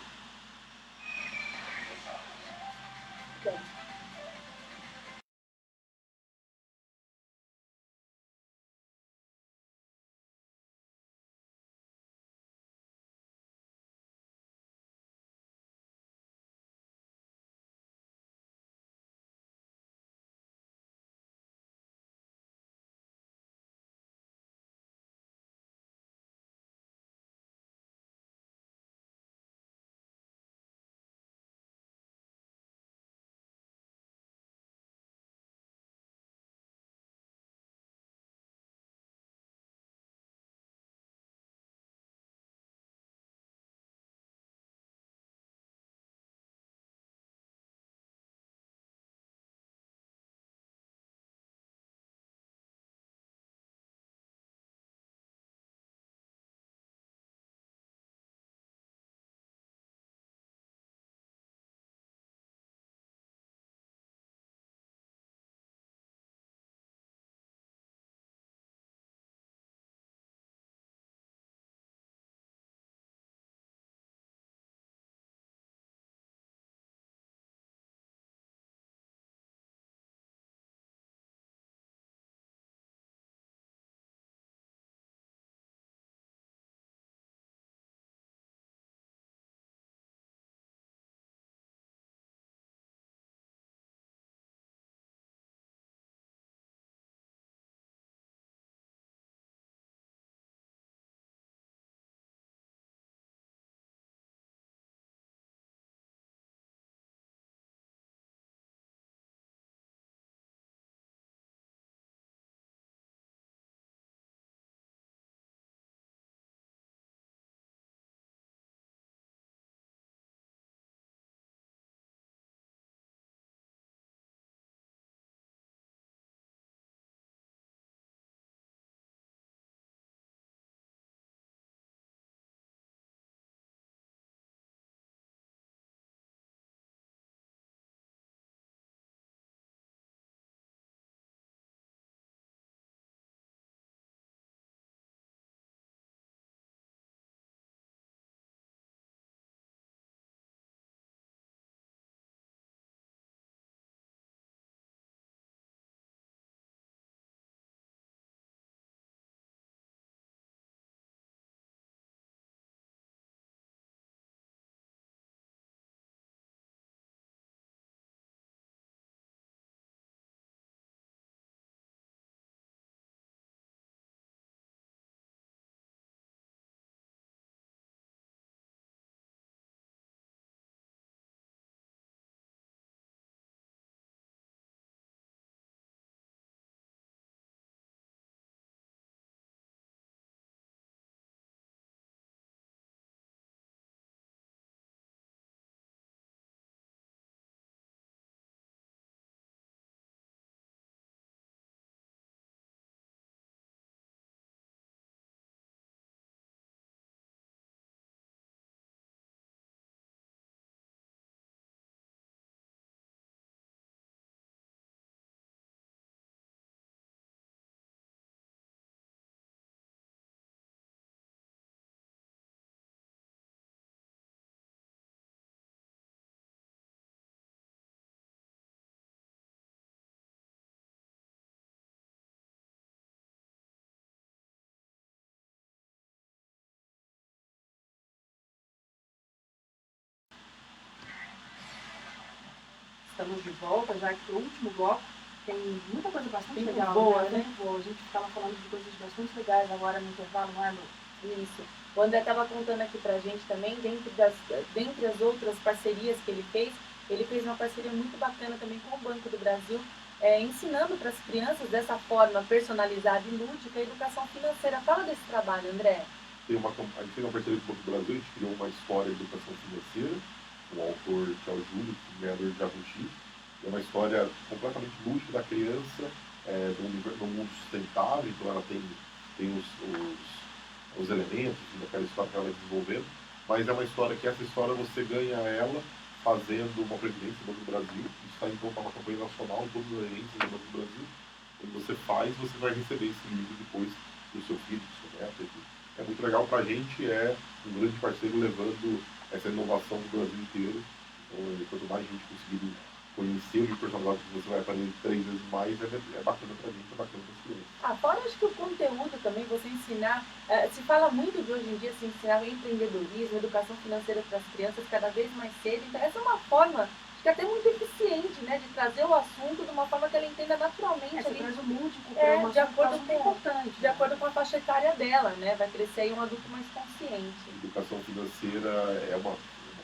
Estamos de volta, já que o último bloco tem muita coisa bastante legal. Boa, né? né? Muito boa. A gente estava falando de coisas bastante legais agora no intervalo, não é, Lu? Isso. O André estava contando aqui pra gente também, dentre as outras parcerias que ele fez uma parceria muito bacana também com o Banco do Brasil, ensinando para as crianças dessa forma personalizada e lúdica a educação financeira. Fala desse trabalho, André. A gente fez uma parceria com o Banco do Brasil, a gente criou uma história de educação financeira, com o autor que é o Júlio, ganhador de Jabuti. É uma história completamente lúdica da criança, num mundo sustentável, então ela tem os elementos daquela história que ela vai desenvolvendo, mas é uma história que essa história você ganha ela fazendo uma previdência no Banco do Brasil. Isso está então para uma campanha nacional em todas as agências do Banco do Brasil. Quando você faz, você vai receber esse livro depois do seu filho, do seu neto, é muito legal para a gente, é um grande parceiro levando essa inovação do Brasil inteiro. Então, quanto mais gente conseguir conhecer o livro personalizado que você vai aprender 3 vezes mais, é bacana para a gente, é bacana para as crianças. Fora acho que o conteúdo também, você ensinar, se fala muito de hoje em dia, se ensinar empreendedorismo, educação financeira para as crianças cada vez mais cedo, então essa é uma forma, acho que até muito eficiente, né, de trazer o assunto de uma forma que ela entenda naturalmente, Você ali, traz o lúdico de acordo muito importante. de acordo com a faixa etária dela, né, vai crescer aí um adulto mais consciente. Educação financeira é uma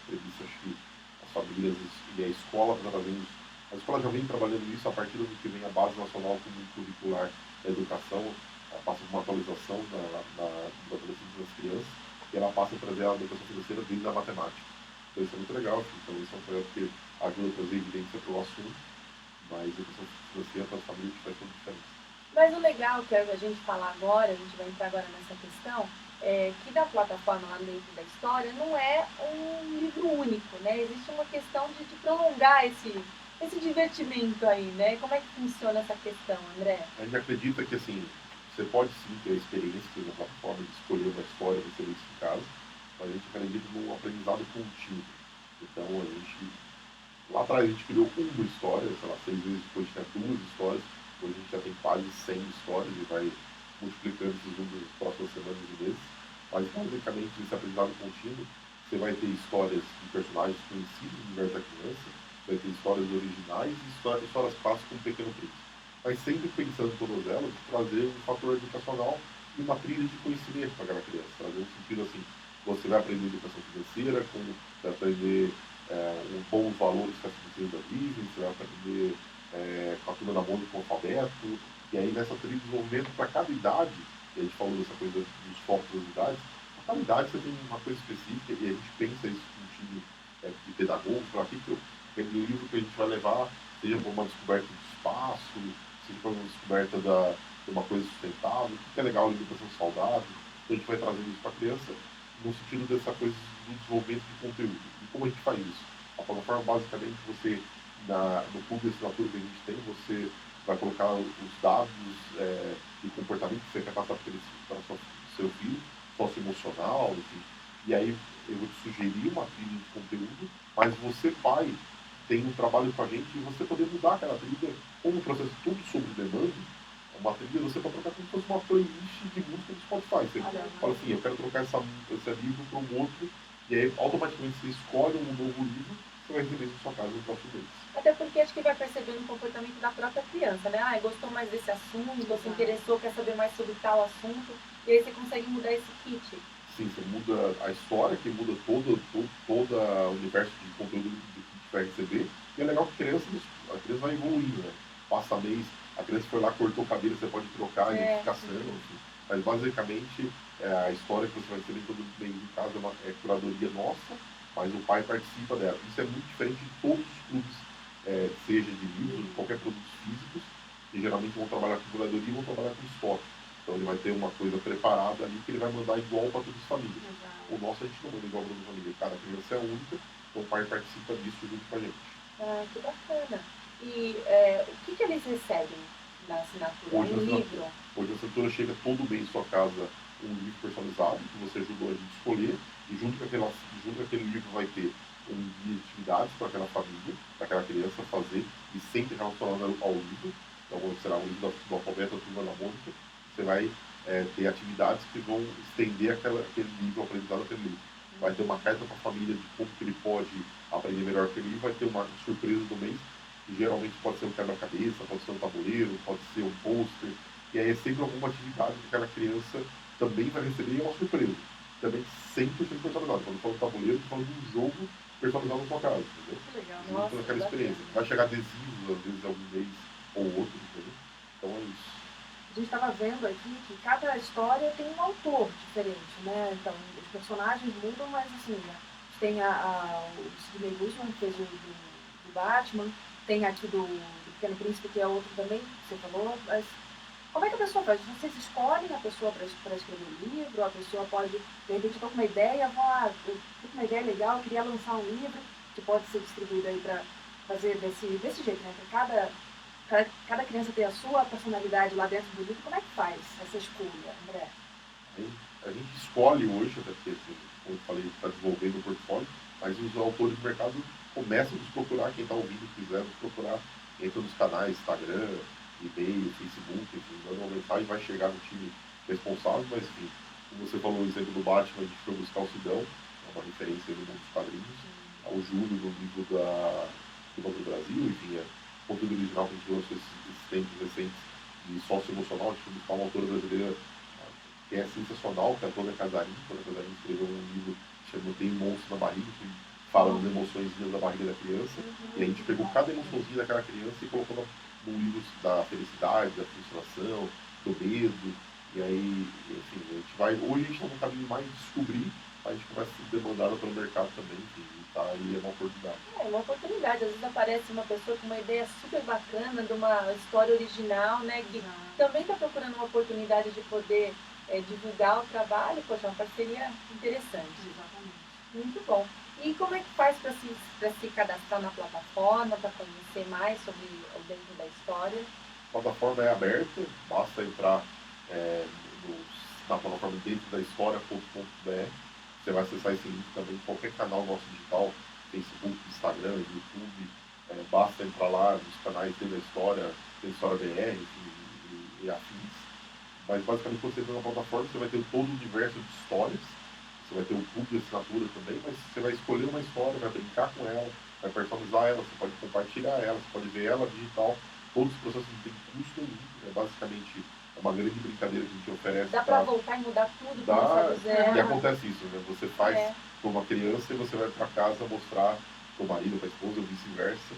premissa, acho que as famílias e a escola está trazendo. A escola já vem trabalhando isso a partir do que vem a Base Nacional Comum Curricular da Educação, ela passa por uma atualização da adolescência das crianças, e ela passa a trazer a educação financeira dentro da matemática. Então isso é muito legal, então isso é um projeto que ajuda a trazer evidência para o assunto, mas a educação financeira para as famílias faz toda a diferença. Mas o legal que a gente falar agora, a gente vai entrar agora nessa questão, é que da plataforma lá dentro da história não é um livro único, né? Existe uma questão de prolongar esse divertimento aí, né? Como é que funciona essa questão, André? A gente acredita que, assim, você pode sim ter a experiência na plataforma de escolher uma história para ser lista em casa, mas a gente acredita num aprendizado contínuo. Então, a gente, lá atrás a gente criou uma história, sei lá, 6 vezes depois tinha 2 histórias, hoje a gente já tem quase 100 histórias e vai multiplicando esses números nas próximas semanas e meses. Mas, basicamente, esse aprendizado contínuo, você vai ter histórias de personagens conhecidos no universo da criança, vai ter histórias originais e histórias clássicas como Pequeno Príncipe. Mas sempre pensando em todas elas, trazer um fator educacional e uma trilha de conhecimento para aquela criança. Trazer um sentido assim, você vai aprender educação financeira, como vai aprender bons valores que as princesas vivem, você vai aprender com a turma da Mônica com o alfabeto, e aí nessa trilha de desenvolvimento para cada idade, e a gente falou dessa coisa dos focos das idades, para cada idade você tem uma coisa específica e a gente pensa isso com um time de pedagogo, para aquele livro que a gente vai levar, seja para uma descoberta do espaço, seja para uma descoberta de uma coisa sustentável, o que é legal, alimentação saudável, então a gente vai trazendo isso para a criança no sentido dessa coisa do desenvolvimento de conteúdo. E como a gente faz isso? A plataforma, basicamente, você, no clube de assinatura que a gente tem, você vai colocar os dados de comportamento que você quer passar para o seu filho, socioemocional, enfim. E aí eu vou te sugerir uma trilha de conteúdo, mas você, pai, tem um trabalho com a gente e você poder mudar aquela trilha, como um processo tudo sobre demanda, uma trilha você pode trocar como se fosse uma playlist de música do Spotify. Você fala assim, eu quero trocar esse livro para um outro, e aí automaticamente você escolhe um novo livro, você vai receber isso na sua casa no próximo mês. Até porque acho que vai percebendo o comportamento da própria criança, né? Gostou mais desse assunto, ou se interessou, quer saber mais sobre tal assunto, e aí você consegue mudar esse kit. Sim, você muda a história, que muda todo o universo de conteúdo que vai receber, e é legal que a criança vai evoluindo, né? Passa mês, a criança foi lá, cortou o cabelo, você pode trocar, identificação, enfim. Mas basicamente a história que você vai receber todo mês em casa é curadoria nossa, mas o pai participa dela. Isso é muito diferente de todos os clubes, seja de livros, de qualquer produtos físicos, que geralmente vão trabalhar com curadoria e vão trabalhar com estoque. Então ele vai ter uma coisa preparada ali que ele vai mandar igual para todas as famílias. Exato. O nosso a gente não manda igual para todas as famílias. Cada criança é única, então o pai participa disso junto com a gente. Que bacana. E o que eles recebem na assinatura? Livro? Hoje a assinatura chega todo mês em sua casa um livro personalizado que você ajudou a gente a escolher, e junto com aquele livro vai ter um guia de atividades para aquela família, para aquela criança fazer, e sempre relacionado ao livro. Então será um livro do alfabeto, da turma da Mônica. Você vai ter atividades que vão estender aquele livro, o aprendizado daquele livro. Vai ter uma carta para a família de como que ele pode aprender melhor aquele livro, vai ter uma surpresa do mês, que geralmente pode ser um quebra-cabeça, pode ser um tabuleiro, pode ser um pôster, e aí é sempre alguma atividade que aquela criança também vai receber, e é uma surpresa. Também 100% personalizado. Quando eu falo tabuleiro, eu estou falando de um jogo personalizado na sua casa, entendeu? Que legal. Junto naquela experiência. Vai chegar adesivos, às vezes, algum mês ou outro, entendeu? Então é isso. A gente estava vendo aqui que cada história tem um autor diferente, né? Então, os personagens mudam, mas assim, né? Tem o Sidney Guzman, que fez o do Batman, tem aqui do Pequeno Príncipe, que é outro também, que você falou, mas como é que a pessoa faz? Vocês escolhem a pessoa para escrever o livro, a pessoa pode, de repente, estou com uma ideia, eu tô com uma ideia legal, eu queria lançar um livro, que pode ser distribuído aí para fazer desse jeito, né? Para cada criança ter a sua personalidade lá dentro do livro, como é que faz essa escolha, André? a gente escolhe hoje, até porque, assim, como eu falei, está desenvolvendo o portfólio, mas os autores do mercado começam a nos procurar, quem está ouvindo quiser nos procurar, entra nos canais, Instagram, e-mail, Facebook, enfim, manda uma mensagem, vai chegar no time responsável, mas enfim, como você falou o exemplo do Batman, a gente foi buscar o Sidão, é uma referência no mundo dos quadrinhos, ao Júlio no livro do Banco do Brasil, enfim, é conteúdo original que a gente lançou esses tempos recentes de socioemocional, a gente foi buscar uma autora brasileira que é sensacional, que é a Tônia Casarim. Tônia Casarim escreveu um livro que chama Tem um Monstro na Barriga, que fala das emoções da barriga da criança, e a gente pegou cada emoçãozinha daquela criança e colocou no livro da felicidade, da frustração, do medo, e aí, enfim, a gente vai, hoje a gente está no caminho mais de descobrir, a gente começa a ser demandado pelo mercado também, enfim, e tá aí é uma oportunidade. É uma oportunidade, às vezes aparece uma pessoa com uma ideia super bacana, de uma história original, né, que também está procurando uma oportunidade de poder divulgar o trabalho, poxa, é uma parceria interessante. Exatamente. Muito bom. E como é que faz para se cadastrar na plataforma, para conhecer mais sobre o Dentro da História? A plataforma é aberta, basta entrar na plataforma dentro da história.com.br. Você vai acessar esse link também em qualquer canal nosso digital, Facebook, Instagram, YouTube. Basta entrar lá nos canais dentro da história, tem História BR, enfim, e afins. Mas basicamente quando você entra na plataforma, você vai ter todo o universo de histórias. Você vai ter o clube de assinatura também, mas você vai escolher uma história, vai brincar com ela, vai personalizar ela, você pode compartilhar ela, você pode ver ela digital. Todos os processos não têm custo nenhum, basicamente é uma grande brincadeira que a gente oferece. Dá para voltar e mudar tudo, começar do zero. E acontece isso, né? Você faz para uma criança e você vai para casa mostrar para o marido, para a esposa, ou vice-versa.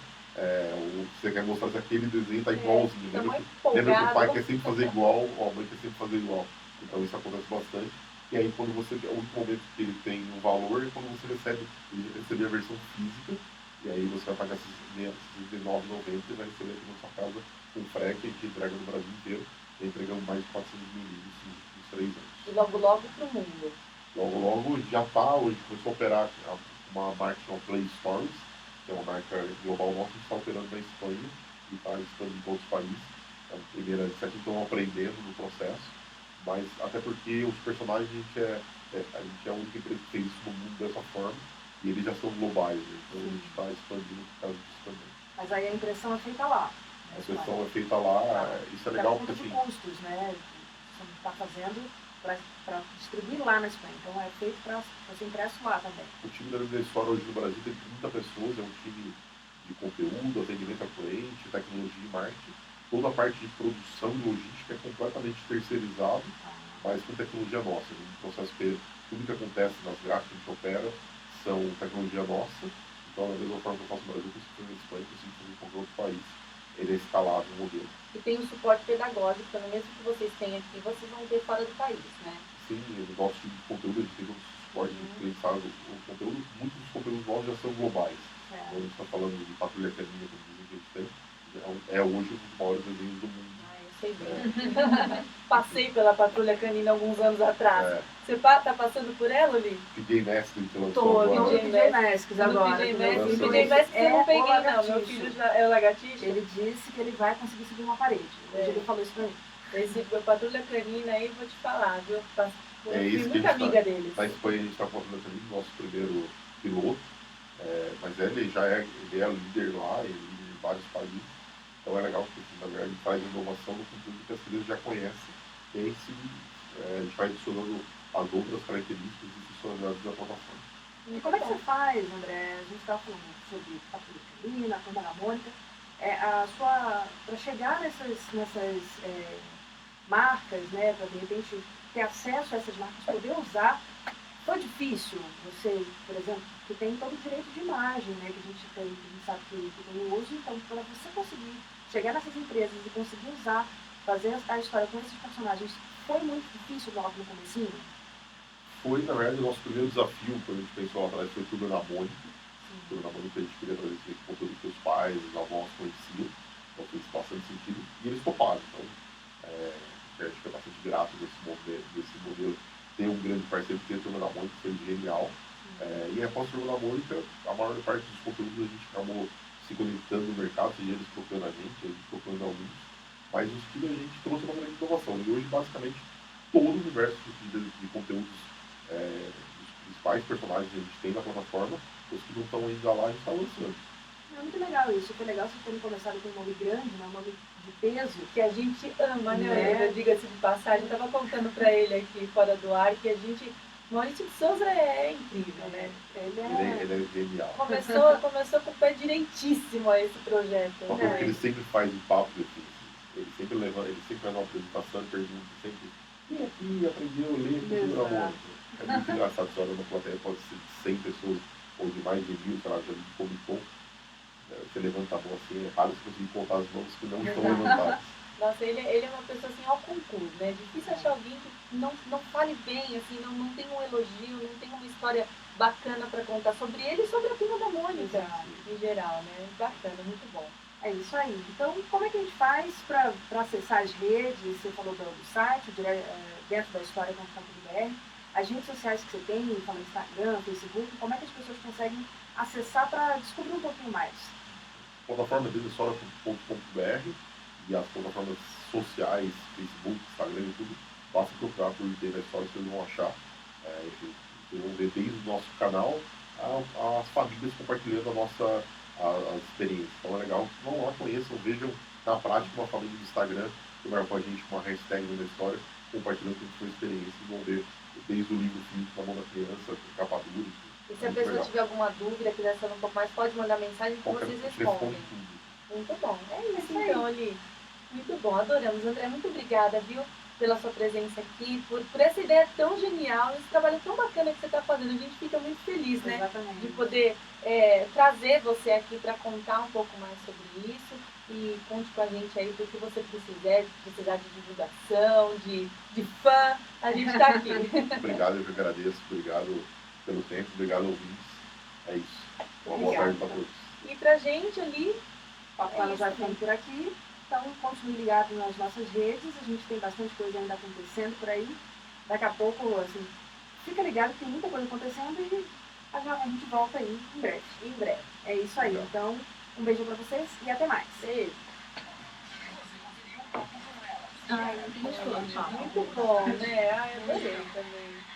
Você quer mostrar se aquele desenho está igualzinho. Lembra que o pai quer sempre fazer igual, ou a mãe quer sempre fazer igual. Então isso acontece bastante. E aí quando você, o único momento que ele tem um valor é quando você recebe a versão física, e aí você vai pagar esses R$19,90 e vai receber aqui na sua casa um frete que a gente entrega no Brasil inteiro. E entregamos mais de 400 mil livros nos 3 anos. E logo para o mundo. Logo já está, hoje começou a operar uma marca chamada Play Stories, que é uma marca global nossa, a gente está operando na Espanha e está expandindo em outros países. Então, primeiro, a gente estão aprendendo no processo, mas até porque os personagens a gente é a única empresa que fez isso no mundo dessa forma e eles já são globais, né? Então a gente está expandindo por causa disso também. Mas aí a impressão é feita lá. A impressão é feita lá, isso é legal porque assim... custos, né? Você não está fazendo para distribuir lá na Espanha, então é feito para ser impresso lá também. O time da Dentro da História hoje no Brasil tem 30 pessoas, é um time de conteúdo, atendimento a cliente, tecnologia e marketing. Toda a parte de produção e logística é completamente terceirizado, mas com tecnologia nossa. No processo tudo que acontece nas gráficas que a gente opera são tecnologia nossa. Então, da mesma forma que eu faço no Brasil, eu consigo fazer na Espanha, eu consigo fazer em qualquer outro país. Ele é escalável o modelo. E tem um suporte pedagógico também, mesmo que vocês tenham aqui, vocês vão ter fora do país, né? Sim, o nosso time de conteúdo, a gente tem um suporte de cliente, sabe? O conteúdo, muitos dos conteúdos nossos já são globais. Então, a gente está falando de Patrulha Canina, como dizem que a gente tem, é hoje um dos maiores desenhos do mundo. Sei bem. Passei pela Patrulha Canina alguns anos atrás. Você tá passando por ela, Li? PJ Masks que lançou Tô, agora. PJ Masks agora. PJ Masks eu não peguei não, meu filho já é o lagartixa. Ele disse que ele vai conseguir subir uma parede. Hoje ele falou isso pra mim. Esse Patrulha Canina aí, vou te falar, viu? É isso fui muita amiga deles. Na Espanha a gente está com a Patrulha Canina, nosso primeiro piloto. Mas ele já é líder lá, ele é líder em vários países. Então é legal porque, na verdade, ele faz inovação no conteúdo que as crianças já conhecem. E aí a gente vai adicionando as outras características e funcionalidades da plataforma. E como é que você faz, André? A gente estava falando sobre Patrulha Canina, a Turma da Mônica. Para chegar nessas marcas, né, para de repente ter acesso a essas marcas, poder usar, foi difícil? Você, por exemplo, que tem todo o direito de imagem, né, que a gente sabe que tem o uso, então para você conseguir chegar nessas empresas e conseguir usar, fazer a história com esses personagens, foi muito difícil logo no comecinho? Foi, na verdade, o nosso primeiro desafio, quando a gente pensou lá atrás, foi Turma da Mônica. Turma da Mônica a gente queria trazer esse conteúdo que os pais, os avós conheciam, então fez bastante sentido, e eles toparam. Então, a gente fica bastante grato desse modelo. Ter um grande parceiro, porque a Turma da Mônica foi genial. E após a Turma da Mônica, a maior parte dos conteúdos a gente acabou se conectando no mercado, seja eles procurando a gente procurando alguns. Mas o estilo a gente trouxe uma grande inovação. E hoje, basicamente, todo o universo de conteúdos, dos principais personagens que a gente tem na plataforma, os que não estão ainda lá, a gente está lançando. É muito legal isso. Foi legal vocês terem começado com um nome grande, né? Um nome de peso. Que a gente ama, né? Né? Diga-se de passagem, eu estava contando para ele aqui fora do ar que a gente. Maurício de Souza é incrível, né? Ele é genial. Começou com o pé direitíssimo a esse projeto. Uma coisa que ele sempre faz em papo, ele sempre levanta, ele sempre faz uma apresentação e pergunta sempre: quem aqui aprendeu a ler Cultura Mônica? É muito engraçado, você olha na plateia, pode ser de 100 pessoas ou de mais de 1000, sei lá, já de Comic Con. Você levanta a mão assim, é raro você conseguir contar as mãos que não estão levantadas. Nossa, ele é uma pessoa assim ao concurso, né? Difícil achar alguém que não fale bem, assim, não tem um elogio, não tem uma história bacana para contar sobre ele e sobre a Turma da Mônica, em geral, né? Bacana, muito bom. É isso aí. Então, como é que a gente faz para acessar as redes? Você falou do site, dentro da história.com.br. As redes sociais que você tem, como Instagram, Facebook, como é que as pessoas conseguem acessar para descobrir um pouquinho mais? A plataforma deles é história.com.br e as plataformas sociais, Facebook, Instagram e tudo, basta procurar por ID da História, vocês vão achar. Vocês vão ver desde o nosso canal as famílias compartilhando as experiências. Então é legal, vão lá, conheçam, vejam na prática uma família do Instagram que marcou a gente com uma hashtag da História, compartilhando com sua experiência, e vão ver desde o livro físico na mão da criança, com capa dura. E se a pessoa tiver alguma dúvida, quiser saber um pouco mais, pode mandar mensagem que vocês respondem. Muito bom. É isso então, Oli. Muito bom, adoramos. André, muito obrigada, viu, pela sua presença aqui, por essa ideia tão genial, esse trabalho tão bacana que você está fazendo. A gente fica muito feliz, né? Exatamente. De poder trazer você aqui para contar um pouco mais sobre isso. E conte com a gente aí do que você precisar de divulgação, de fã, a gente está aqui. Obrigado, eu que agradeço. Obrigado pelo tempo, obrigado ouvintes. É isso. Uma boa tarde para todos. E pra gente ali, o Papo Plano já ficando por aqui. Então, continue ligado nas nossas redes. A gente tem bastante coisa ainda acontecendo por aí. Daqui a pouco, assim, fica ligado que tem muita coisa acontecendo e a gente volta aí em breve. Em breve. É isso aí. Então, um beijo pra vocês e até mais. Beijo. Ai, muito gostoso. Muito bom, né? Ai, adorei também.